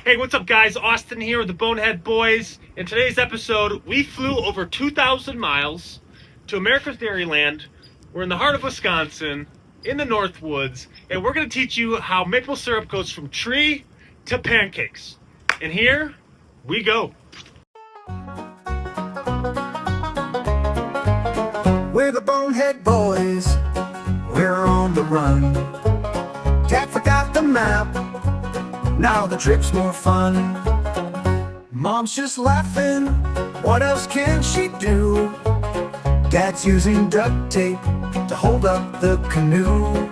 Hey, what's up guys? Austin here with the Bonehead Boys. In today's episode, we flew over 2,000 miles to America's Dairyland. We're in the heart of Wisconsin, in the North Woods, and we're going to teach you how maple syrup goes from tree to pancakes. And here we go. We're the Bonehead Boys, we're on the run. Dad forgot the map, now the trip's more fun. Mom's just laughing, what else can she do? Dad's using duct tape to hold up the canoe.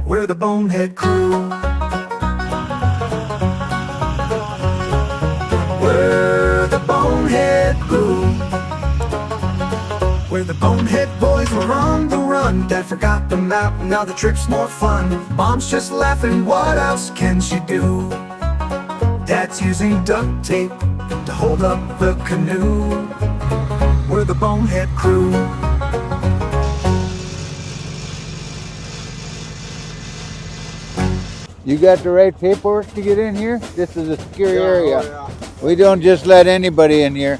We're the Bonehead crew. We're the Bonehead crew. We're the Bonehead Boys, we're on the run. Dad forgot the map, now the trip's more fun. Mom's just laughing, what else can she do? Dad's using duct tape to hold up the canoe. We're the Bonehead crew. You got the right paperwork to get in here? This is a secure area. We don't just let anybody in here.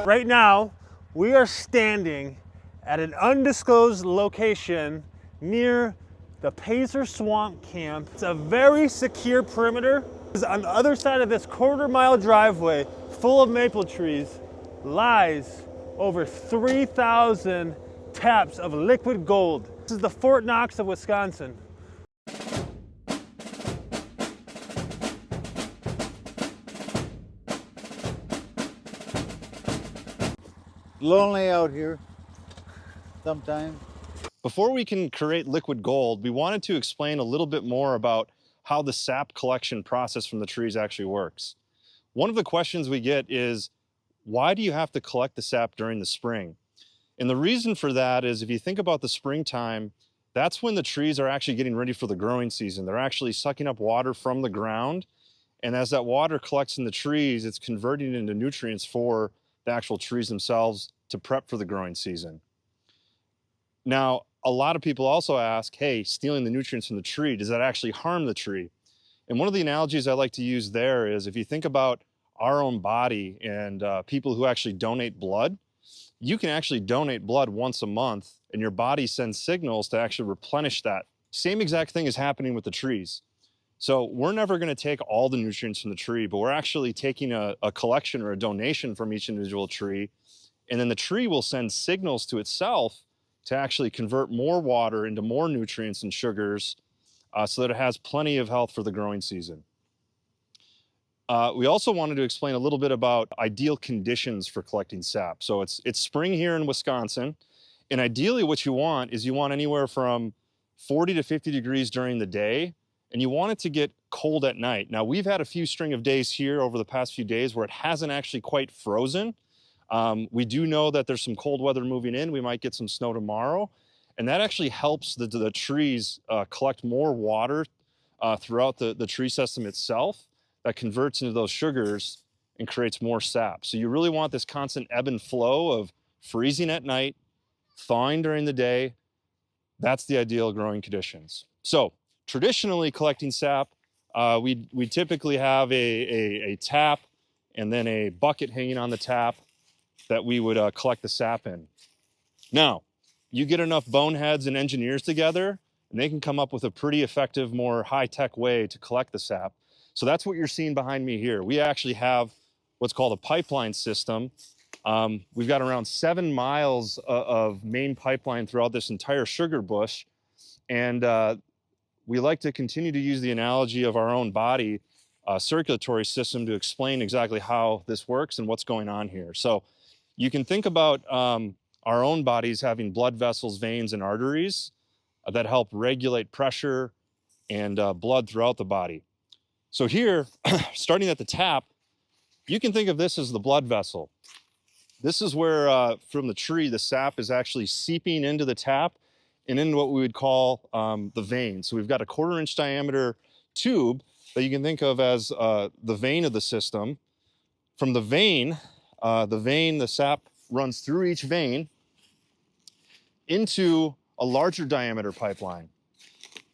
Right now, we are standing at an undisclosed location near the Pacer Swamp Camp. It's a very secure perimeter. On the other side of this quarter-mile driveway full of maple trees lies over 3,000 taps of liquid gold. This is the Fort Knox of Wisconsin. Lonely out here sometimes. Before we can create liquid gold, we wanted to explain a little bit more about how the sap collection process from the trees actually works. One of the questions we get is, why do you have to collect the sap during the spring? And the reason for that is, if you think about the springtime, that's when the trees are actually getting ready for the growing season. They're actually sucking up water from the ground. And as that water collects in the trees, it's converting it into nutrients for the actual trees themselves to prep for the growing season. Now, a lot of people also ask, hey, stealing the nutrients from the tree, does that actually harm the tree? And one of the analogies I like to use there is, if you think about our own body and people who actually donate blood, you can actually donate blood once a month and your body sends signals to actually replenish that. Same exact thing is happening with the trees. So we're never going to take all the nutrients from the tree, but we're actually taking a collection or a donation from each individual tree, and then the tree will send signals to itself to actually convert more water into more nutrients and sugars so that it has plenty of health for the growing season. We also wanted to explain a little bit about ideal conditions for collecting sap. So it's spring here in Wisconsin, and ideally what you want is, you want anywhere from 40 to 50 degrees during the day, and you want it to get cold at night. Now, we've had a few string of days here over the past few days where it hasn't actually quite frozen. We do know that there's some cold weather moving in. We might get some snow tomorrow, and that actually helps the trees collect more water throughout the tree system itself. That converts into those sugars and creates more sap. So you really want this constant ebb and flow of freezing at night, thawing during the day. That's the ideal growing conditions. So traditionally, collecting sap, we typically have a tap and then a bucket hanging on the tap that we would collect the sap in. Now, you get enough boneheads and engineers together, and they can come up with a pretty effective, more high-tech way to collect the sap. So that's what you're seeing behind me here. We actually have what's called a pipeline system. We've got around 7 miles of main pipeline throughout this entire sugar bush. And we like to continue to use the analogy of our own body circulatory system to explain exactly how this works and what's going on here. So you can think about our own bodies having blood vessels, veins, and arteries that help regulate pressure and blood throughout the body. So here, starting at the tap, you can think of this as the blood vessel. This is where, from the tree, the sap is actually seeping into the tap and into what we would call the vein. So we've got a 1/4-inch diameter tube that you can think of as the vein of the system. From the vein, the sap runs through each vein into a larger diameter pipeline.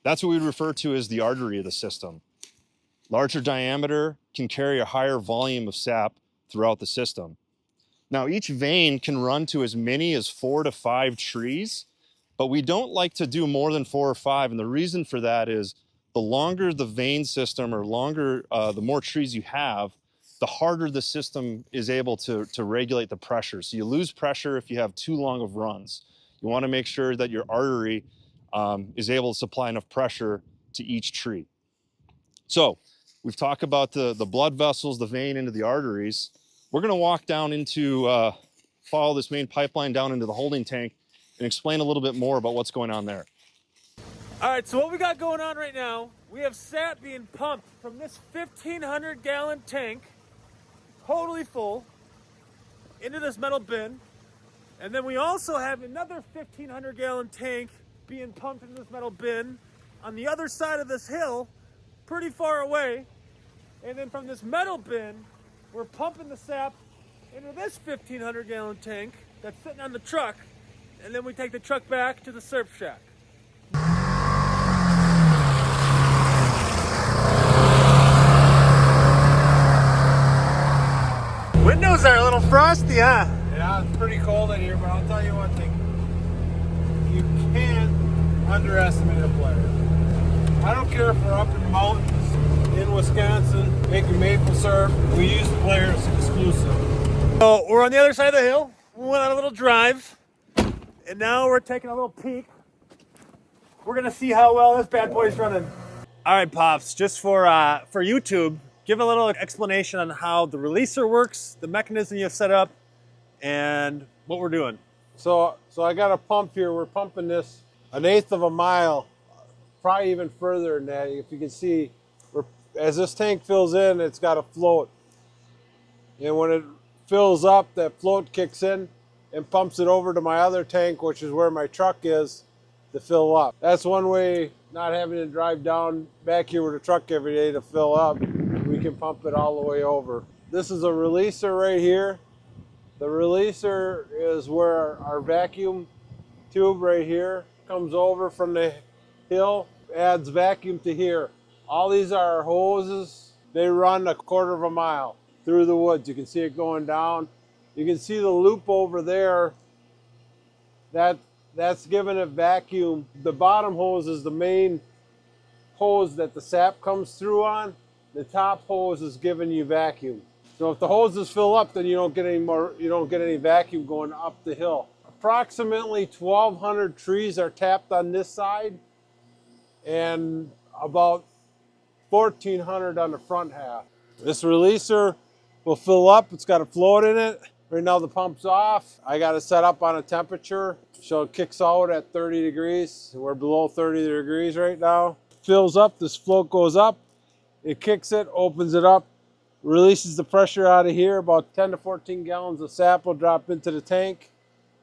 That's what we refer to as the artery of the system. Larger diameter can carry a higher volume of sap throughout the system. Now, each vein can run to as many as 4 to 5 trees, but we don't like to do more than 4 or 5. And the reason for that is the longer the vein system or longer, the more trees you have, the harder the system is able to regulate the pressure. So you lose pressure if you have too long of runs. You want to make sure that your artery is able to supply enough pressure to each tree. So we've talked about the blood vessels, the vein into the arteries. We're going to walk down into, follow this main pipeline down into the holding tank and explain a little bit more about what's going on there. All right, so what we got going on right now, we have sap being pumped from this 1,500 gallon tank, totally full, into this metal bin. And then we also have another 1,500 gallon tank being pumped into this metal bin on the other side of this hill, pretty far away. And then from this metal bin, we're pumping the sap into this 1,500 gallon tank that's sitting on the truck. And then we take the truck back to the surf shack. Windows are a little frosty, huh? Yeah, it's pretty cold in here, but I'll tell you one thing. You can't underestimate a player. I don't care if we're up in the mountains in Wisconsin making maple syrup. We use players exclusive. So we're on the other side of the hill. We went on a little drive. And now we're taking a little peek. We're gonna see how well this bad boy's running. All right, Pops, just for YouTube, give a little explanation on how the releaser works, the mechanism you've set up, and what we're doing. So I got a pump here. We're pumping this 1/8 of a mile, probably even further than that. If you can see, as this tank fills in, it's got a float. And when it fills up, that float kicks in and pumps it over to my other tank, which is where my truck is, to fill up. That's one way, not having to drive down back here with a truck every day to fill up. We can pump it all the way over. This is a releaser right here. The releaser is where our vacuum tube right here comes over from the hill, adds vacuum to here. All these are our hoses. They run 1/4 of a mile through the woods. You can see it going down. You can see the loop over there. That's giving it vacuum. The bottom hose is the main hose that the sap comes through on. The top hose is giving you vacuum. So if the hoses fill up, then you don't get any vacuum going up the hill. Approximately 1,200 trees are tapped on this side and about 1,400 on the front half. This releaser will fill up. It's got a float in it. Right now the pump's off. I got it set up on a temperature. So it kicks out at 30 degrees. We're below 30 degrees right now. Fills up, this float goes up. It kicks it, opens it up, releases the pressure out of here. About 10 to 14 gallons of sap will drop into the tank.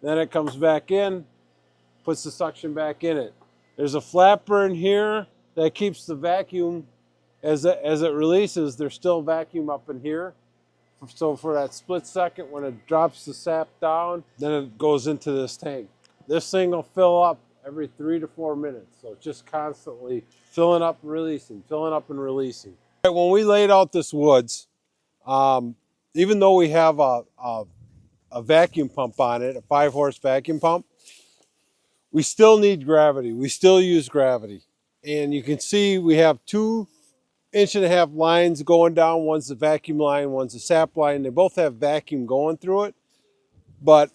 Then it comes back in, puts the suction back in it. There's a flapper in here that keeps the vacuum as it releases. There's still vacuum up in here. So for that split second when it drops the sap down, then it goes into this tank. This thing will fill up every 3 to 4 minutes. So it's just constantly filling up and releasing, filling up and releasing. When we laid out this woods, even though we have a vacuum pump on it, a 5-horse vacuum pump, we still need gravity. We still use gravity. And you can see we have 2 1.5-inch lines going down. One's the vacuum line, one's the sap line. They both have vacuum going through it. But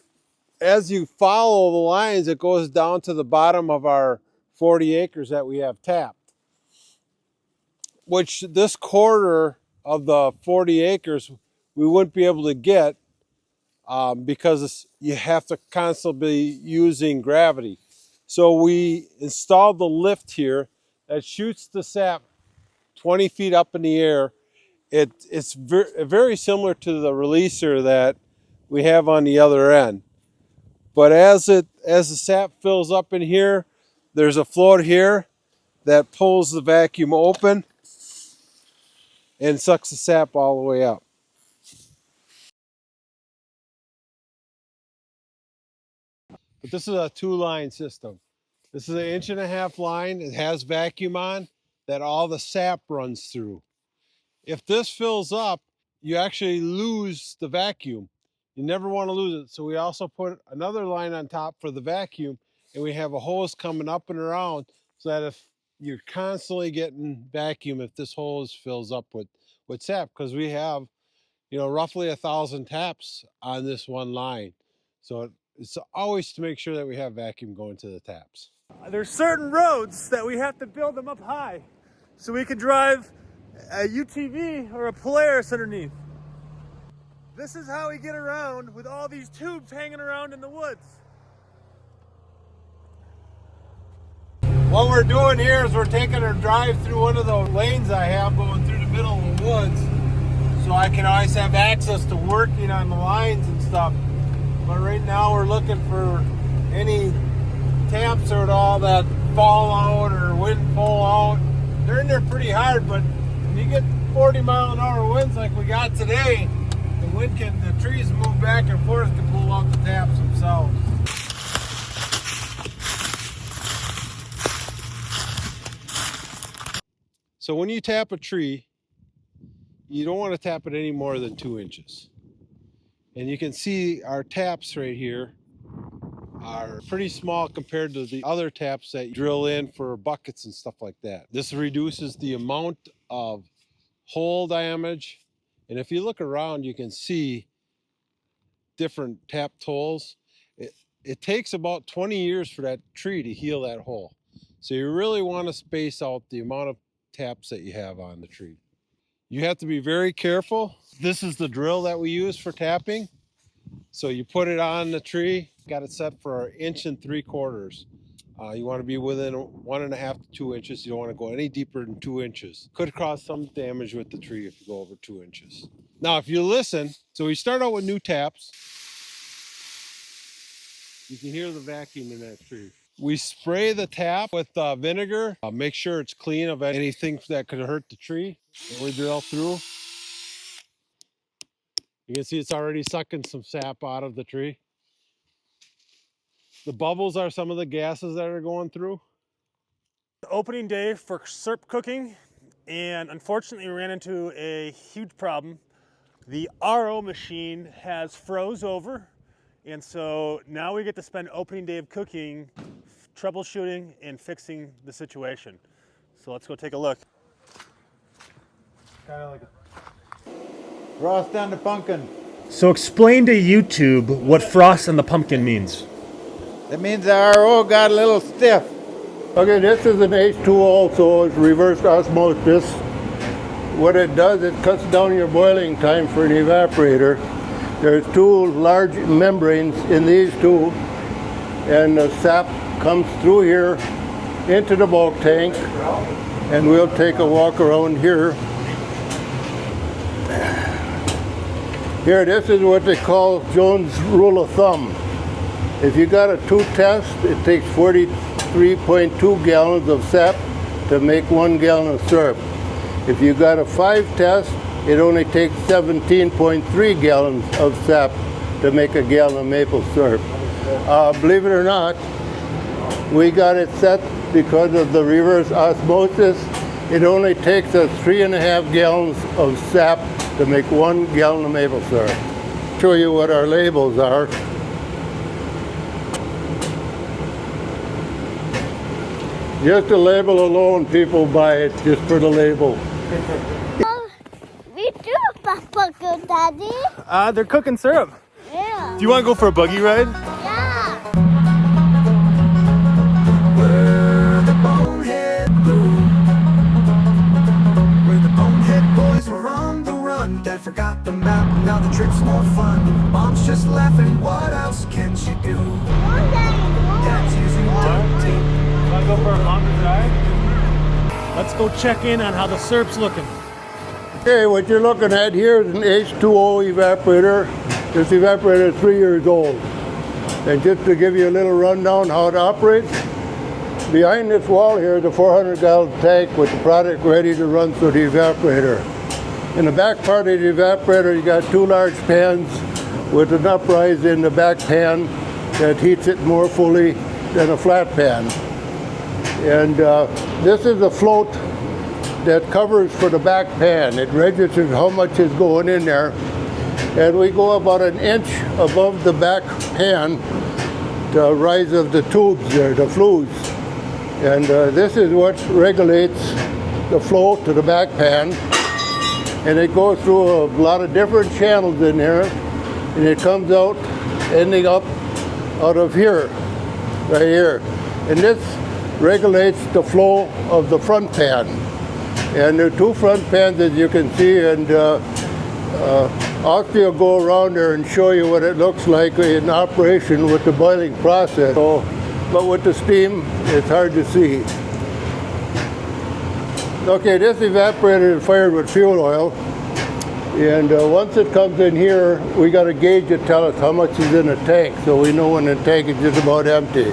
as you follow the lines, it goes down to the bottom of our 40 acres that we have tapped. Which this quarter of the 40 acres we wouldn't be able to get because you have to constantly be using gravity. So we installed the lift here that shoots the sap 20 feet up in the air. It's very similar to the releaser that we have on the other end. But as the sap fills up in here, there's a float here that pulls the vacuum open and sucks the sap all the way up. But this is a 2-line system. This is an 1.5-inch line. It has vacuum on that all the sap runs through. If this fills up, you actually lose the vacuum. You never want to lose it. So we also put another line on top for the vacuum, and we have a hose coming up and around so that if you're constantly getting vacuum if this hose fills up with sap, because we have, you know, roughly 1,000 taps on this one line. So it's always to make sure that we have vacuum going to the taps. There's certain roads that we have to build them up high so we can drive a UTV or a Polaris underneath. This is how we get around with all these tubes hanging around in the woods. What we're doing here is we're taking a drive through one of the lanes I have going through the middle of the woods, so I can always have access to working on the lines and stuff. But right now we're looking for any taps or at all that fall out or wind pull out. They're in there pretty hard, but when you get 40-mile-an-hour winds like we got today, the trees move back and forth to pull out the taps themselves. So when you tap a tree, you don't want to tap it any more than 2 inches. And you can see our taps right here are pretty small compared to the other taps that you drill in for buckets and stuff like that. This reduces the amount of hole damage. And if you look around, you can see different tapped holes. It takes about 20 years for that tree to heal that hole. So you really want to space out the amount of taps that you have on the tree. You have to be very careful. This is the drill that we use for tapping. So you put it on the tree, got it set for 1.75 inches. You want to be within 1.5 to 2 inches. You don't want to go any deeper than 2 inches. Could cause some damage with the tree if you go over 2 inches. Now, if you listen, so we start out with new taps. You can hear the vacuum in that tree. We spray the tap with vinegar. Make sure it's clean of anything that could hurt the tree. And we drill through. You can see it's already sucking some sap out of the tree. The bubbles are some of the gases that are going through. Opening day for SERP cooking, and unfortunately we ran into a huge problem. The RO machine has froze over, and so now we get to spend opening day of cooking troubleshooting and fixing the situation. So let's go take a look. Kind of like Frost on the pumpkin. So explain to YouTube what frost on the pumpkin means. That means the RO got a little stiff. Okay, this is an H2O, so it's reverse osmosis. What it does, it cuts down your boiling time for an evaporator. There's 2 large membranes in these two, and the sap comes through here into the bulk tank, and we'll take a walk around here. Here, this is what they call Jones' rule of thumb. If you got a 2 test, it takes 43.2 gallons of sap to make 1 gallon of syrup. If you got a 5 test, it only takes 17.3 gallons of sap to make a gallon of maple syrup. Believe it or not, we got it set because of the reverse osmosis. It only takes us 3.5 gallons of sap to make 1 gallon of maple syrup. Show you what our labels are. Just the label alone, people buy it just for the label. We do Papa good, Daddy. They're cooking syrup. Yeah. Do you want to go for a buggy ride? Yeah. We're the Bonehead Crew. We're the Bonehead Boys, we're on the run. Dad forgot the map, now the trip's more fun. Mom's just laughing, what else can she do? Dad's using duct tape. Want to go for a longer drive? Let's go check in on how the syrup's looking. Okay, what you're looking at here is an H2O evaporator. This evaporator is 3 years old. And just to give you a little rundown how it operates, behind this wall here is a 400-gallon tank with the product ready to run through the evaporator. In the back part of the evaporator, you got 2 large pans with an uprise in the back pan that heats it more fully than a flat pan. And this is a float that covers for the back pan. It registers how much is going in there. And we go about an inch above the back pan, the rise of the tubes there, the flues. And this is what regulates the flow to the back pan. And it goes through a lot of different channels in there. And it comes out, ending up out of here, right here. And this regulates the flow of the front pan. And there are two front pans, as you can see, and Austin will go around there and show you what it looks like in operation with the boiling process. So, but with the steam, it's hard to see. Okay, this evaporator is fired with fuel oil. And once it comes in here, we got a gauge to tell us how much is in the tank, so we know when the tank is just about empty.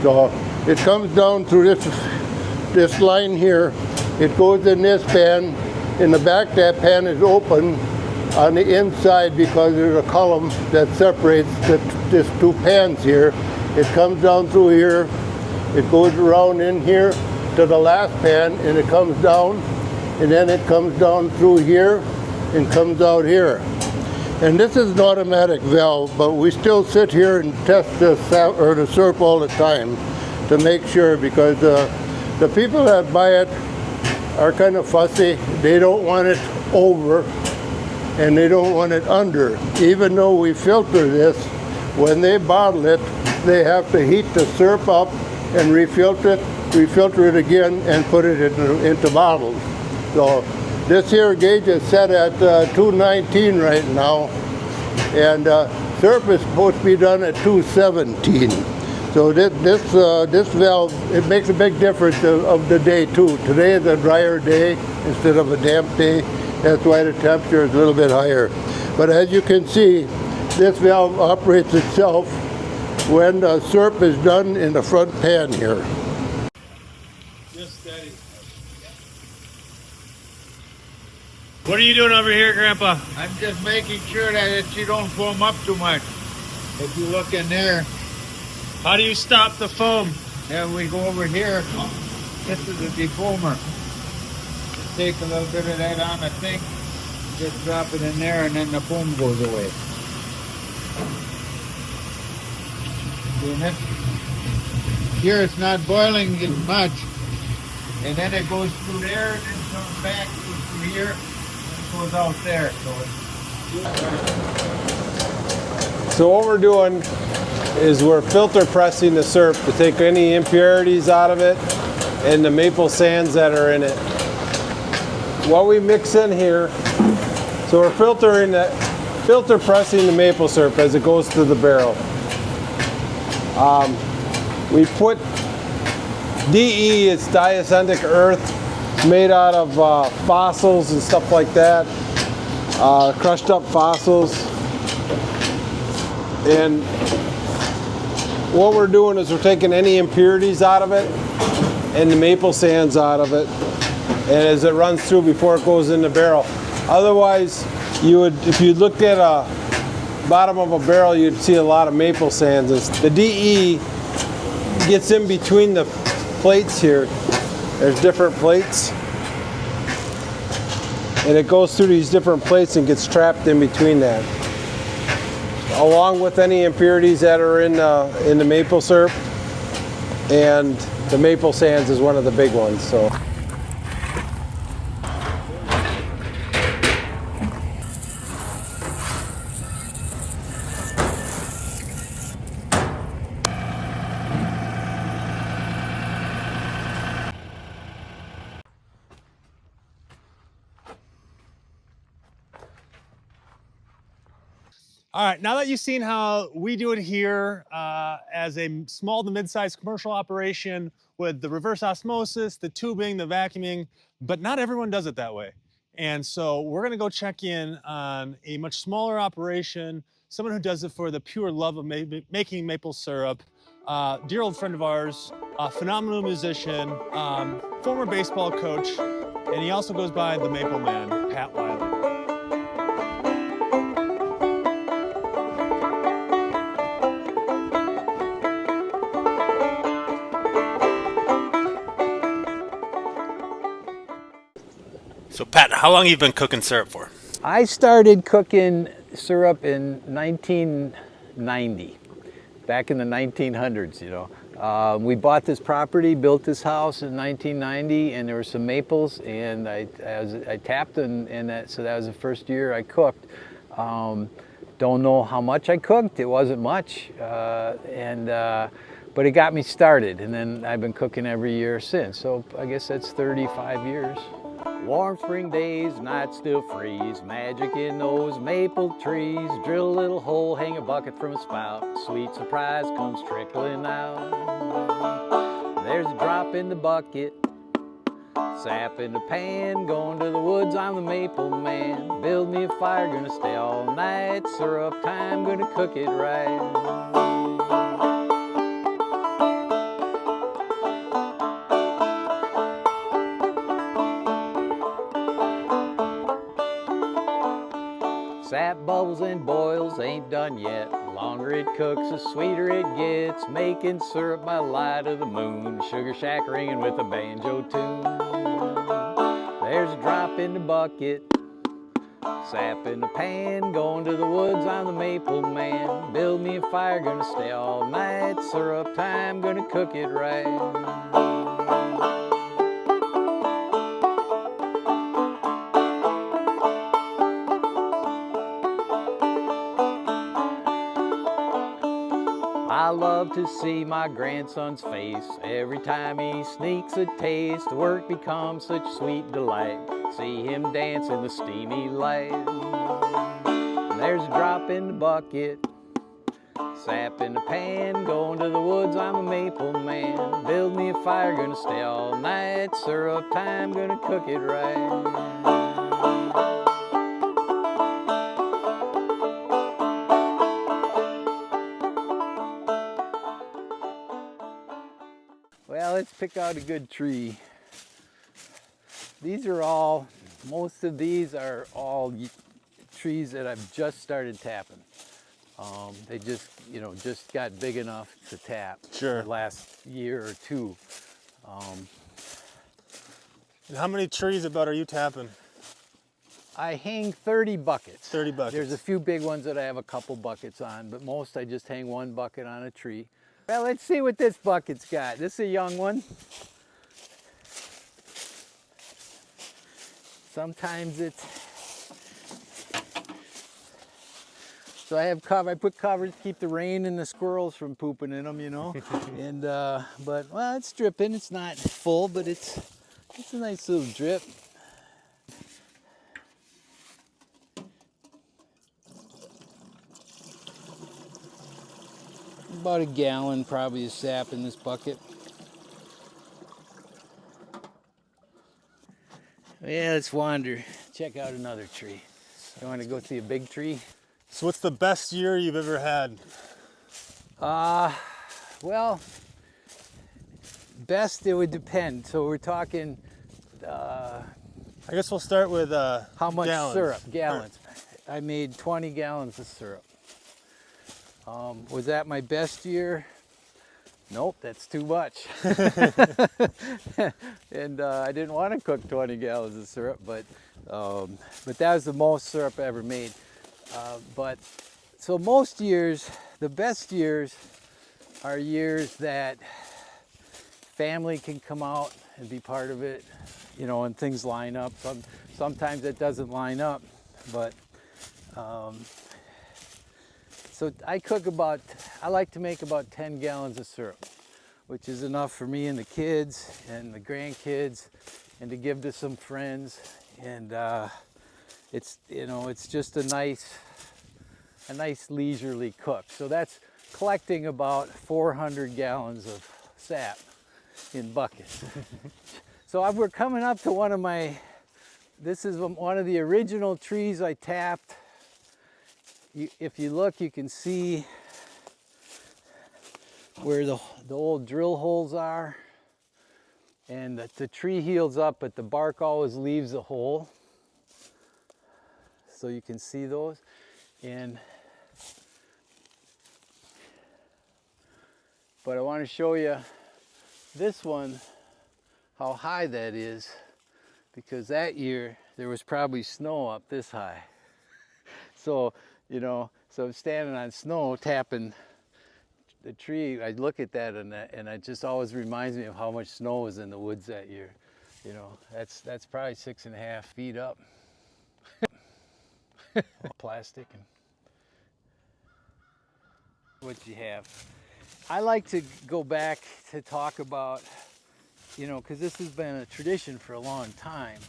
So it comes down through this line here. It goes in this pan. In the back, that pan is open on the inside because there's a column that separates these two pans here. It comes down through here. It goes around in here to the last pan, and it comes down, and then it comes down through here and comes out here. And this is an automatic valve, but we still sit here and test the SERP all the time to make sure, because the people that buy it are kind of fussy. They don't want it over and they don't want it under. Even though we filter this, when they bottle it, they have to heat the SERP up and refilter it again and put it into bottles. So this here gauge is set at 219 right now, and SERP is supposed to be done at 217. So this valve, it makes a big difference of the day too. Today is a drier day instead of a damp day. That's why the temperature is a little bit higher. But as you can see, this valve operates itself when the SERP is done in the front pan here. Just steady. What are you doing over here, Grandpa? I'm just making sure that you don't foam up too much. If you look in there, How do you stop the foam? and we go over here, this is a defoamer. Just take a little bit of that on the thing, just drop it in there, and then the foam goes away. See that? Here it's not boiling as much, and then it goes through there, and then comes back through here, and it goes out there. So what we're doing is we're filter pressing the SERP to take any impurities out of it and the maple sands that are in it. What we mix in here, so we're filter pressing the maple syrup as it goes through the barrel. We put DE, it's diacentic earth, made out of fossils and stuff like that, crushed up fossils. And what we're doing is we're taking any impurities out of it and the maple sands out of it, and as it runs through before it goes in the barrel. Otherwise, you would, if you looked at a bottom of a barrel, you'd see a lot of maple sands. The DE gets in between the plates here. There's different plates, and it goes through these different plates and gets trapped in between that, along with any impurities that are in the maple syrup, and the maple sands is one of the big ones. So. All right, now that you've seen how we do it here as a small to mid-sized commercial operation with the reverse osmosis, the tubing, the vacuuming, but not everyone does it that way. And so we're gonna go check in on a much smaller operation, someone who does it for the pure love of making maple syrup, dear old friend of ours, a phenomenal musician, former baseball coach, and he also goes by the Maple Man, Pat Wiley. Pat, how long have you been cooking syrup for? I started cooking syrup in 1990, back in the 1900s, you know. We bought this property, built this house in 1990, and there were some maples, and I tapped, so that was the first year I cooked. Don't know how much I cooked. It wasn't much, but it got me started, and then I've been cooking every year since. So I guess that's 35 years. Warm spring days, nights still freeze, magic in those maple trees. Drill a little hole, hang a bucket from a spout, sweet surprise comes trickling out. There's a drop in the bucket, sap in the pan, going to the woods, I'm the maple man. Build me a fire, gonna stay all night, syrup time, gonna cook it right. Sap bubbles and boils, ain't done yet. Longer it cooks, the sweeter it gets. Making syrup by light of the moon. Sugar shack ringing with a banjo tune. There's a drop in the bucket, sap in the pan. Going to the woods, I'm the maple man. Build me a fire, gonna stay all night. Syrup time, gonna cook it right. I love to see my grandson's face every time he sneaks a taste. Work becomes such sweet delight. See him dance in the steamy light. There's a drop in the bucket, sap in the pan. Going to the woods, I'm a maple man. Build me a fire, gonna stay all night. Syrup time, gonna cook it right. Well, let's pick out a good tree. Most of these are all trees that I've just started tapping. They just got big enough to tap. Sure. The last year or two. How many trees about are you tapping? I hang 30 buckets. 30 buckets. There's a few big ones that I have a couple buckets on, but most I just hang one bucket on a tree. Well, let's see what this bucket's got. This is a young one. Sometimes it's... So I put covers to keep the rain and the squirrels from pooping in them, you know. But well, it's dripping. It's not full, but it's a nice little drip. About a gallon probably of sap in this bucket. Yeah, let's wander. Check out another tree. You want to go see a big tree? So what's the best year you've ever had? Well, best, it would depend. So we're talking... I guess we'll start with how much gallons. syrup? Gallons. I made 20 gallons of syrup. Was that my best year? Nope, that's too much. And I didn't want to cook 20 gallons of syrup, but that was the most syrup I ever made. So most years, the best years are years that family can come out and be part of it, you know, and things line up. Sometimes it doesn't line up, but so I like to make about 10 gallons of syrup, which is enough for me and the kids and the grandkids, and to give to some friends. And it's just a nice leisurely cook. So that's collecting about 400 gallons of sap in buckets. So we're coming up to this is one of the original trees I tapped. If you look, you can see where the old drill holes are. And the tree heals up, but the bark always leaves the hole. So you can see those. But I want to show you this one, how high that is, because that year there was probably snow up this high. So, you know, so I'm standing on snow tapping the tree. I look at that and it just always reminds me of how much snow was in the woods that year. You know, that's probably 6.5 feet up. Plastic and what you have. I like to go back to talk about, you know, because this has been a tradition for a long time.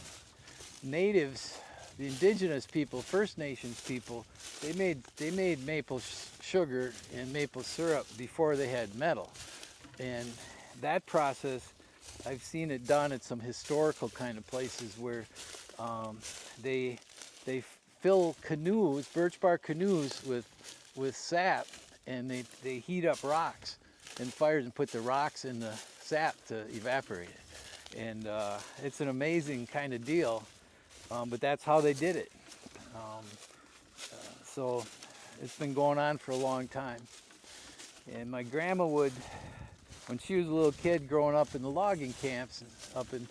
Natives, the indigenous people, First Nations people, they made maple sugar and maple syrup before they had metal. And that process, I've seen it done at some historical kind of places where they fill canoes, birch bark canoes with sap, and they heat up rocks and fires and put the rocks in the sap to evaporate it. And it's an amazing kind of deal, but that's how they did it. So it's been going on for a long time. And my grandma would, when she was a little kid growing up in the logging camps up in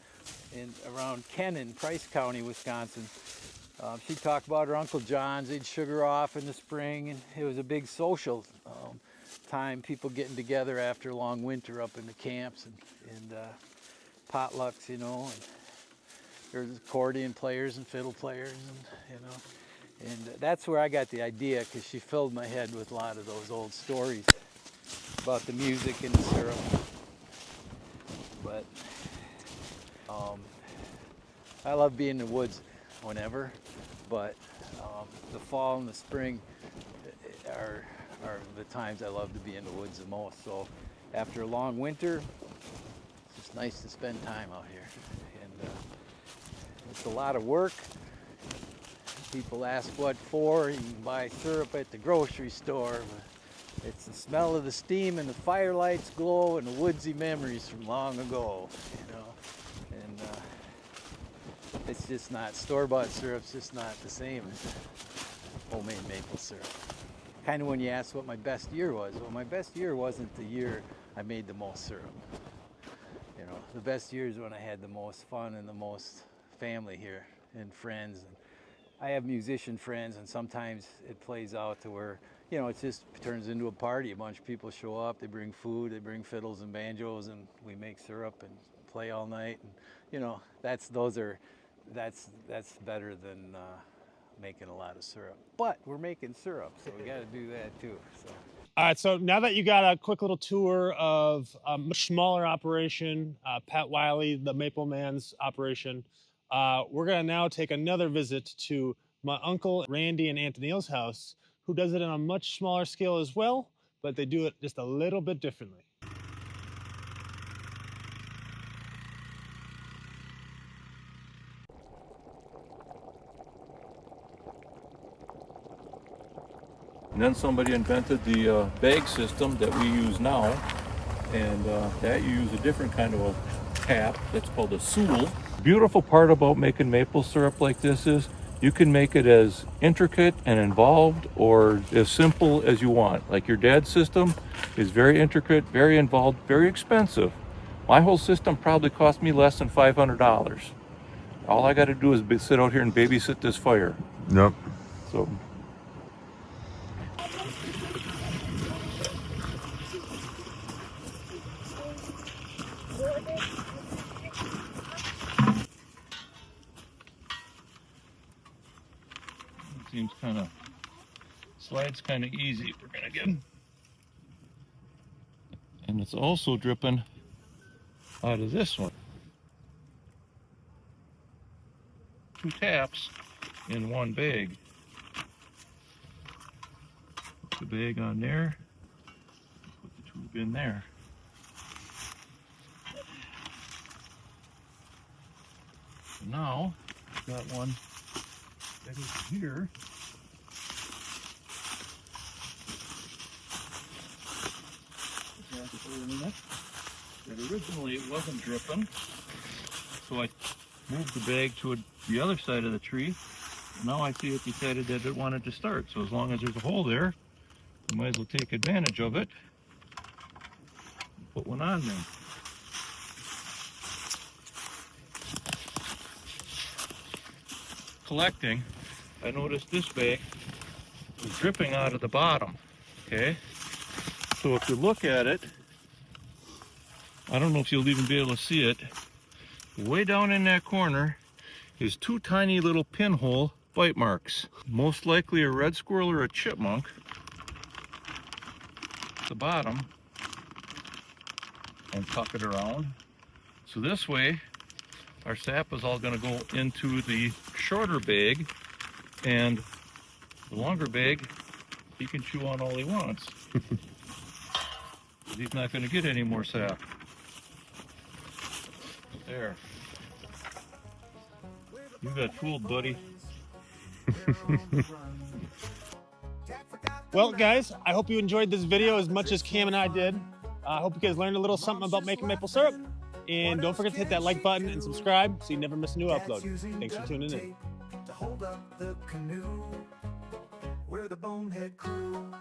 around Kennon, Price County, Wisconsin, she'd talk about her Uncle John's. They'd sugar off in the spring, and it was a big social time, people getting together after a long winter up in the camps and potlucks, you know. And there's accordion players and fiddle players, and you know. And that's where I got the idea, because she filled my head with a lot of those old stories about the music and the syrup. But I love being in the woods whenever, but the fall and the spring are the times I love to be in the woods the most. So after a long winter, it's just nice to spend time out here. And it's a lot of work. People ask what for. You can buy syrup at the grocery store. But it's the smell of the steam and the firelights glow and the woodsy memories from long ago, you know. And it's just not, store-bought syrup's just not the same as homemade maple syrup. Kind of when you ask what my best year was, well, my best year wasn't the year I made the most syrup. You know, the best year is when I had the most fun and the most family here and friends. And I have musician friends, and sometimes it plays out to where, you know, it just turns into a party. A bunch of people show up, they bring food, they bring fiddles and banjos, and we make syrup and play all night. And you know, that's better than making a lot of syrup. But we're making syrup, so we got to do that too. So. All right, so now that you got a quick little tour of a much smaller operation, Pat Wiley, the Maple Man's operation, we're gonna now take another visit to my uncle Randy and Aunt Neil's house, who does it on a much smaller scale as well, but they do it just a little bit differently. And then somebody invented the bag system that we use now, and that you use a different kind of a tap that's called a sool. Beautiful part about making maple syrup like this is you can make it as intricate and involved or as simple as you want. Like your dad's system is very intricate, very involved, very expensive. My whole system probably cost me less than $500. All I got to do is sit out here and babysit this fire. Yep. So. Seems kind of, slides kind of easy. We're gonna get, and it's also dripping out of this one. 2 taps in one bag. Put the bag on there, put the tube in there. So now, I've got one that is here. That originally it wasn't dripping, so I moved the bag to the other side of the tree. Now I see it decided that it wanted to start, so as long as there's a hole there, you might as well take advantage of it. Put one on there. collecting, I noticed this bag was dripping out of the bottom. Okay, so if you look at it, I don't know if you'll even be able to see it. Way down in that corner is two tiny little pinhole bite marks. Most likely a red squirrel or a chipmunk. At the bottom, and tuck it around. So this way, our sap is all going to go into the shorter bag, and the longer bag, he can chew on all he wants. He's not going to get any more sap. There. You got fooled, buddy. Well, guys, I hope you enjoyed this video as much as Cam and I did. I hope you guys learned a little something about making maple syrup. And don't forget to hit that like button and subscribe so you never miss a new upload. Thanks for tuning in. To hold up the canoe, we're the Bonehead Crew.